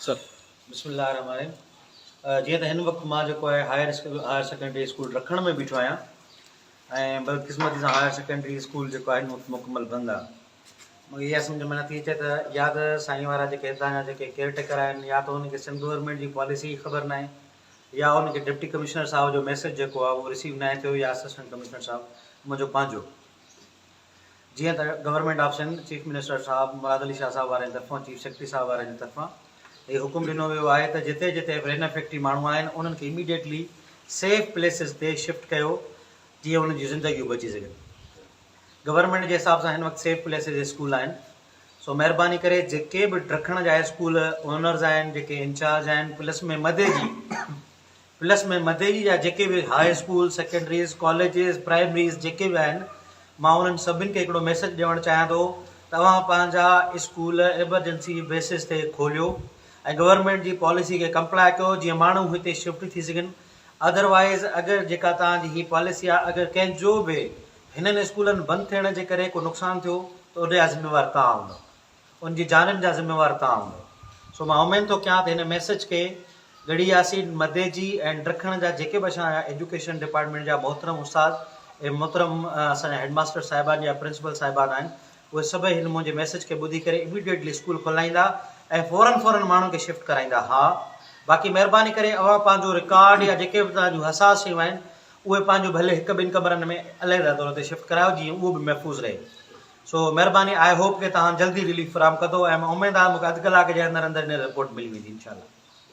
Sir बिस्मिल्लाहिर्रहमानिर्रहीम। जीअं त हिन वक़्तु मां जेको आहे हायर सेकेंडरी स्कूल रखण में बीठो आहियां ऐं बदक़िस्मती सां हायर सेकेंडरी स्कूल जेको आहे मुकमल बंदि आहे। मूंखे इहा सम्झ में नथी अचे त या त साईं वारा जेके हितां जा जेके केयरटेकर आहिनि या त उनखे सिंध गवर्नमेंट जी पॉलिसी ख़बर न आहे या उनखे डिप्टी कमिश्नर साहिब जो मैसेज जेको आहे उहो रिसीव न थियो या असिस्टेंट कमिश्नर साहिबु मुंहिंजो पंहिंजो जीअं त गवर्नमेंट ऑप्शन चीफ मिनिस्टर साहिबु मुराद अली शाह साहिब वारे तरफ़ां चीफ सेक्रेटरी साहिब वारे जी तरफ़ां ये हुकुम ॾिनो वियो आहे त जिते जिते रेन इफेक्टी माण्हू आहिनि उन्हनि खे इमीडिएटली सेफ प्लेसिस ते शिफ्ट कयो जीअं उन्हनि जी ज़िंदगियूं बची सघनि। गवर्नमेंट जे हिसाब सां हिन वक़्तु सेफ प्लेसिस स्कूल आहिनि। सो महिरबानी करे जेके बि रखण जा स्कूल ओनर्स आहिनि जेके इंचार्ज आहिनि प्लस में मदे जी जा जेके बि हाई स्कूल सेकेंडरीज़ कॉलेजिस प्राइमरीज़ जेके बि आहिनि मां उन्हनि सभिनि खे हिकिड़ो मैसेज ॾियणु चाहियां थो तव्हां पंहिंजा स्कूल एमरजेंसी बेसिस ते खोलियो ऐं गवर्नमेंट जी पॉलिसी खे कंप्लाई कयो जीअं माण्हू हिते शिफ्ट थी सघनि। अदरवाइज़ अगरि जेका तव्हांजी हीअ पॉलिसी आहे अगरि कंहिंजो बि हिननि स्कूलनि बंदि थियण जे करे को नुक़सानु थियो त उनजा ज़िम्मेवार तव्हां हूंदव, उनजी जाननि जा ज़िम्मेवार तव्हां हूंदव। सो मां उमेद थो कयां त हिन मैसेज खे गढ़ी यासीन मदे जी ऐं रखण जा जेके बि असांजा एजुकेशन डिपार्टमेंट जा मोहतरम उस्ताद ऐं मोहतरम असांजा हेडमास्टर साहिबान या प्रिंसिपल साहिबान आहिनि उहे सभई हिन मुंहिंजे मैसेज खे ॿुधी करे इमीडिएटली स्कूल खोलाईंदा ऐं फौरन माण्हुनि खे शिफ्ट कराईंदा। हा बाक़ी महिरबानी करे अवां पंहिंजो रिकॉर्ड या जेके बि तव्हां जूं हसास शयूं आहिनि उहे पंहिंजो भले हिकु ॿिनि कमरनि में अलॻि तौर ते शिफ्ट करायो जीअं उहो बि महफ़ूज़ रहे। सो महिरबानी आई होप कि तव्हां जल्दी रिलीफ फराहम कंदो ऐं मां उमेद आहे मूंखे अधु कलाक जे अंदरि अंदरि हिन रिपोर्ट मिली वेंदी इंशाल्लाह।